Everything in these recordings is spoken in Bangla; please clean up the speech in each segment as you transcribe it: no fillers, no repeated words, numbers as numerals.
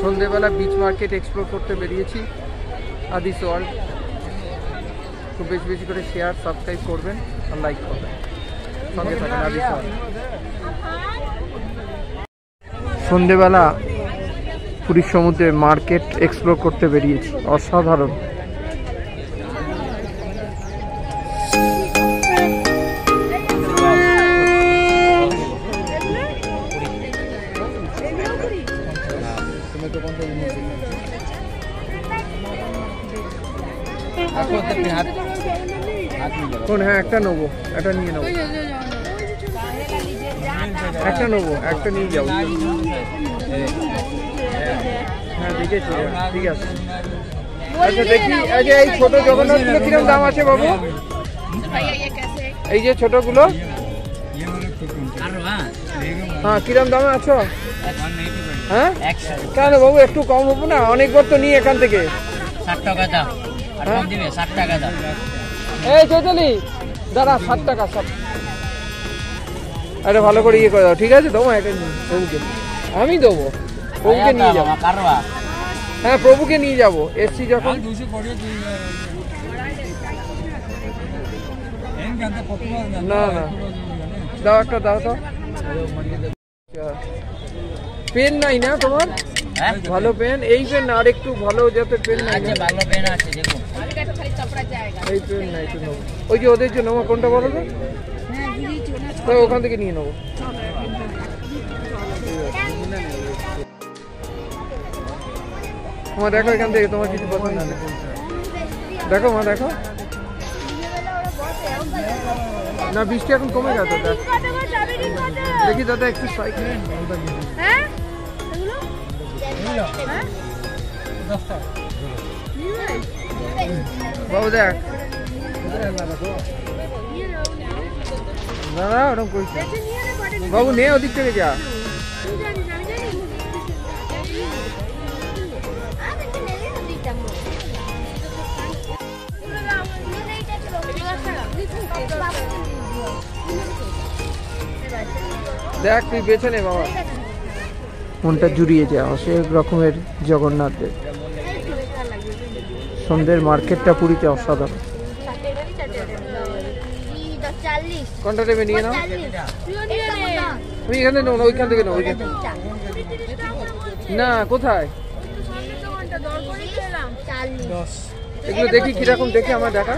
সন্ধ্যেবেলা বিচ মার্কেট এক্সপ্লোর করতে বেরিয়েছি আদিস ওয়ার্ল্ড। খুব বেশি বেশি করে শেয়ার সাবস্ক্রাইব করবেন আর লাইক করবেন, সঙ্গে থাকেন আদিস ওয়ার্ল্ড। সন্ধ্যেবেলা পুরীর সমুদ্রে মার্কেট এক্সপ্লোর করতে বেরিয়েছি, অসাধারণ। কোন? হ্যাঁ একটা নেবো, একটা নিয়ে নেবো, একটা নেবো, একটা নিয়ে যাবো। হ্যাঁ দেখেছি, ঠিক আছে। আচ্ছা দেখি, আচ্ছা এই ছোট জগন্নাথগুলো কিরকম দাম আছে বাবু? এই যে ছোটগুলো, হ্যাঁ কিরম দামে আছো? হ্যাঁ কেন বাবু একটু কম হবো না? অনেকবার তো নিই এখান থেকে। 60 টাকা দাম, আর কম দিবে 60 টাকা দাম। এই চৈতালি দাঁড়া, 60 টাকা সব। আরে ভালো করে ইয়ে করে দাও, ঠিক আছে? দেবো একটা প্রভুকে, আমি দেবো, প্রভুকে নিয়ে যাবো। হ্যাঁ প্রভুকে নিয়ে যাবো, এসছি যখন। না না দাও, একটা দাও তো। পেন নাই না তোমার? ভালো পেন, এই পেন আর একটু ভালো যাতে পেন নাই। ভালো পেন আছে দেখুন, এই পেন নাই তো নেবো। ওই যে ওদের জন্য আমার কোনটা বলো তো, তো ওখান থেকে নিয়ে নেবো। মা দেখো এখান থেকে তোমার কিছু পছন্দ না, দেখো মা দেখো না। বৃষ্টি এখন কমে গেছে, দেখি দাদা একটু সাইকেল বাবু দেখ দাদা ওরকম কইছে বাবু, নে ওদিক থেকে যা। দেখ তুই বেছে নে বাবা। মনটা জুড়িয়ে যায় অনেক রকমের জগন্নাথের। সন্ধ্যের মার্কেটটা পুরীতে অসাধারণ। কোনটা নেবে নিয়ে নাও, আমি এখানে নেবো না, ওইখান থেকে নেবো। ওইখান না কোথায় এগুলো দেখি কিরকম, দেখে আমার দেখা।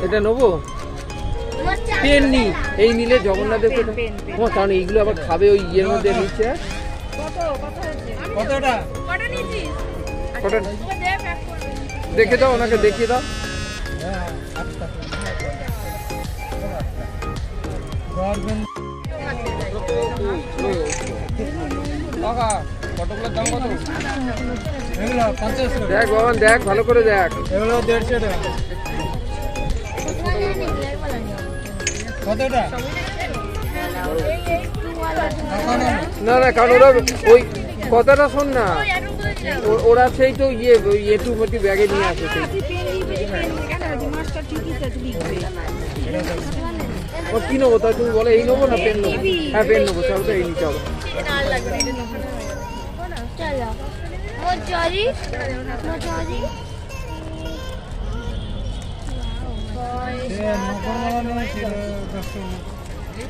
এটা নেবো, পেন নি, এই নিলে জগন্নাথের কারণ এইগুলো আবার খাবে ওই ইয়ের মধ্যে নিচ্ছে। দেখে দাও, ওনাকে দেখিয়ে দাও। দেখ বাবা দেখ, ভালো করে দেখ। এগুলো 150 টাকা। কতটা? না না কারণ ওরা ওই কথাটা শোন না, ওরা সেই তো ইয়ে এটু মটি ব্যাগে নিয়ে আসে। ও কি নেবো তা তুমি বলো, এই নেবো না পেন নেবো? হ্যাঁ পেন নেবো, চলো তো এই নিতে হবে।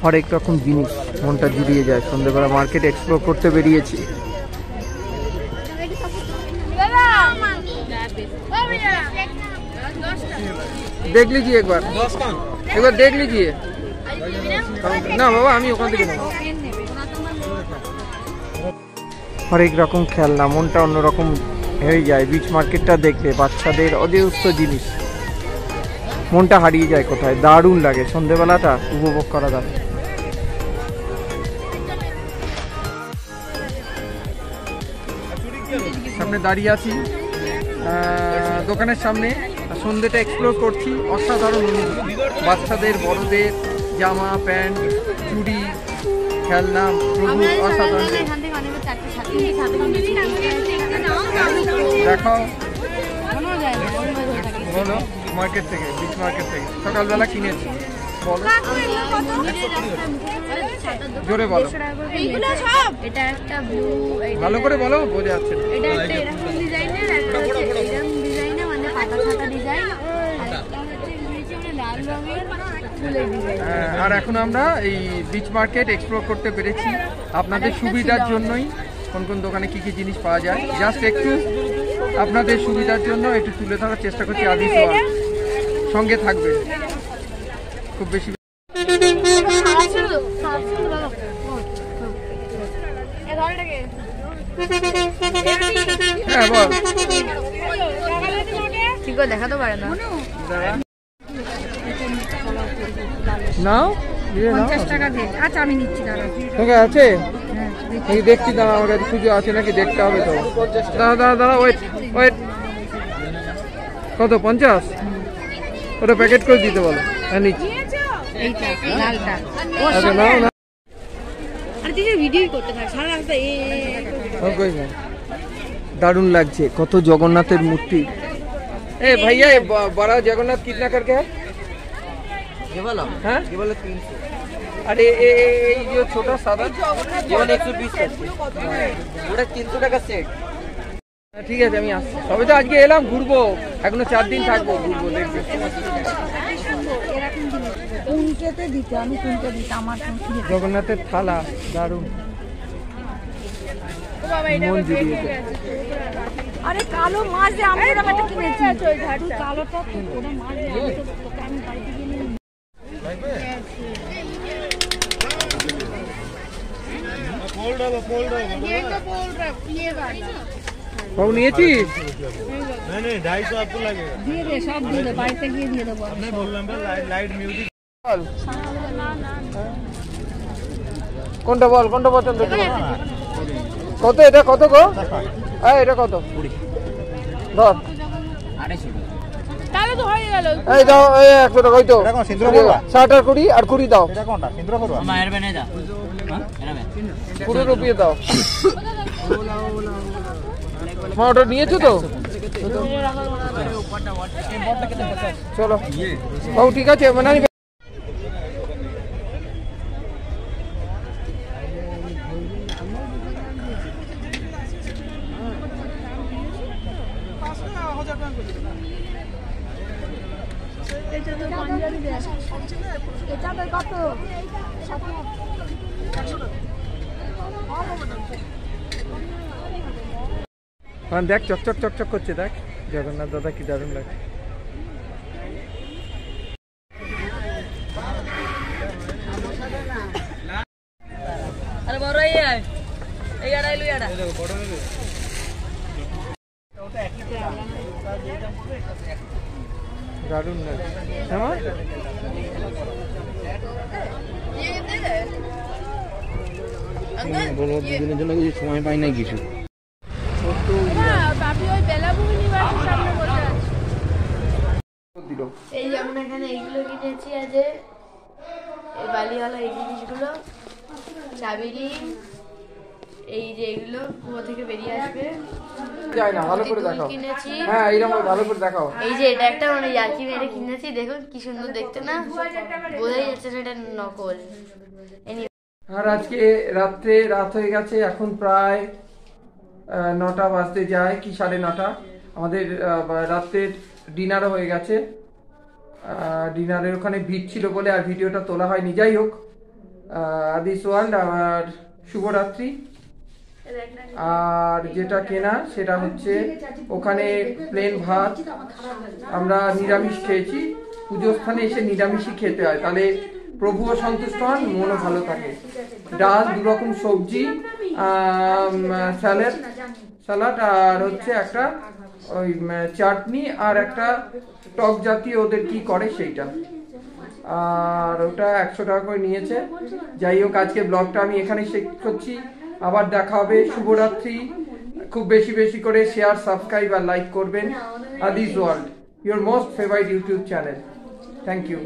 হরেক রকম জিনিস, মনটা জুড়িয়ে যায়। সন্ধ্যেবেলা মার্কেট এক্সপ্লোর করতে বেরিয়েছি। देख लीजिए एक बार देख लीजिए। ना बाबा আমি ওখান থেকে নেব। হরেক রকম খেলনা, মনটা অন্যরকম হয়ে যায় বিচ মার্কেটটা দেখলে। বাচ্চাদের অজস্র জিনিস, মনটা হারিয়ে যায় কোথায়। দারুণ লাগে, সন্ধ্যেবেলাটা উপভোগ করা যাবে। সামনে দাঁড়িয়ে আছি দোকানের সামনে, সন্ধ্যেটা এক্সপ্লোর করছি। অসাধারণ অনুভূতি, বাচ্চাদের বড়দের জামা প্যান্ট চুড়ি খেলনা প্রভু অসাধারণ। দেখাও বলো, মার্কেট থেকে বিচ মার্কেট থেকে সকালবেলা কিনেছি। বলো জোরে বলো এইগুলো সব এটা একটা ব্লু, ভালো করে বলো, বোঝা যাচ্ছে না। এটা একটা এরকম ডিজাইনের, একটা হচ্ছে এরকম ডিজাইনে মানে পাতা পাতা ডিজাইন, আর একটা হচ্ছে লাল রঙের ফুলের ডিজাইন। আর এখন আমরা এই বিচ মার্কেট এক্সপ্লোর করতে পেরেছি আপনাদের সুবিধার জন্যই। কোন কোন দোকানে কি কি জিনিস পাওয়া যায় জাস্ট একটু আপনাদের সুবিধার জন্য একটু তুলে ধরার চেষ্টা করছি। আদি সোয়াল সঙ্গে থাকবে, খুব বেশি হ্যাঁ বল ঠিক করে দেখাতে পারে না। নাও দিয়ে নাও। 50 টাকা দিয়ে। আচ্ছা আমি নিচ্ছি, দাঁড়াও। তোকে আছে এই দেখছি, দাঁড়া আমার কাছে খুঁজে আছে নাকি দেখতে হবে তো। দাঁড়া দাঁড়া দাঁড়া, ওয়েট ওয়েট। কত 50? ওটা প্যাকেট করে দিতে বলো। হ্যাঁ নিচ্ছি। এইটা লালটা। আচ্ছা নাও না। আর তুই ভিডিও করতে থাক সারা রাস্তা दारुण লাগছে, কত জগন্নাথের মূর্তি। ए भैया ये बड़ा जगन्नाथ कितना करके है? ये वाला हाँ ये वाला 300 अरे ये जो छोटा सादा ये वाला 120 करছে ওটা 300 টাকা সেট। ঠিক আছে আমি আসছি, তবে তো আজকে এলাম, ঘুরবো, এখনো 4 দিন থাকবো, ঘুরবো দেখবো। কোনটাতে দিতে, আমি কোনটা দিতে আমার জগন্নাথের থালা দারুণ। মন জুড়িয়ে আরে কালো মাছ যে আমরা এরকম একটা কিনেছি, তুই কালোটা তুই ওটা মাছ যে আমি তো তোকে আমি বাড়িতে গিয়ে নিয়ে বাবু নিয়েছিস? नहीं 250 आपको लगेगा। দিয়ে দে, সব দিয়ে দে, বাড়িতে গিয়ে দিয়ে দেবো। नहीं बोल रहा हूँ लाइट म्यूजिक। বল কোনটা বল, কোনটা পছন্দ তোর? কত এটা, কত গো? এটা কত? 20 ধর। 250 টাকা। তাহলে তো হয়ে গেল। এই দাও, এই 100 টাকা, ওই তো এটা কোন সিন্দুর করবা? 60 আর 20 আর 20 দাও। এটা কোনটা সিন্দুর করবা? মায়ের বেনে দা হ্যাঁ এরা বে 20 রুপিয়ে দাও। মা ওটা নিয়েছো তো? চলো বাবু, ঠিক আছে মানে দেখ চকচক চকচক করছে, দেখ জগন্নাথ দাদা কি দারুণ লাগে। আরে বড় এই আড়াই লই আড়া দারুণ লাগে। হ্যাঁ বলো দুদিনের জন্য কিছু সময় পাই না কিছু। বাপি ওই বেলাভূমি নিবাসের সামনে বসে আছে। এই যেমন এখানে এইগুলো কিনেছি, আছে এই বালিওয়ালা এই জিনিসগুলো, চাবি রিং, এই যে এগুলো কুয়ো থেকে বেরিয়ে আসবে, যায় না, ভালো করে দেখাও। কিনেছি। হ্যাঁ এইরকম ভালো করে দেখাও। এই যে এটা একটা মানে ইয়ার্কি মেরে কিনেছি, দেখুন কি সুন্দর দেখতে না, বোঝাই যাচ্ছে না এটা নকল। আর আজকে রাত হয়ে গেছে, এখন প্রায় 9টা বাজতে যায় কি 9:30। আমাদের রাত্রের ডিনারও হয়ে গেছে। ডিনারের ওখানে ভিড় ছিল বলে আর ভিডিওটা তোলা হয়নি। যাই হোক, আদিস ওয়ার্ল্ড আমার শুভরাত্রি। আর যেটা কেনা সেটা হচ্ছে ওখানে প্লেন ভাত, আমরা নিরামিষ খেয়েছি। পুজোর স্থানে এসে নিরামিষই খেতে হয়, তাহলে প্রভুও সন্তুষ্ট হন, মনও ভালো থাকে। ডাল, 2 রকম সবজি, স্যালাড আর হচ্ছে একটা ওই চাটনি আর একটা টক জাতীয় ওদের কি করে সেইটা, আর ওটা 100 টাকা করে নিয়েছে। যাই হোক, আজকে ব্লগটা আমি এখানে শেষ করছি, আবার দেখা হবে। শুভরাত্রি। খুব বেশি বেশি করে শেয়ার, সাবস্ক্রাইব আর লাইক করবেন। আদিস world, your most favourite YouTube channel. Thank you.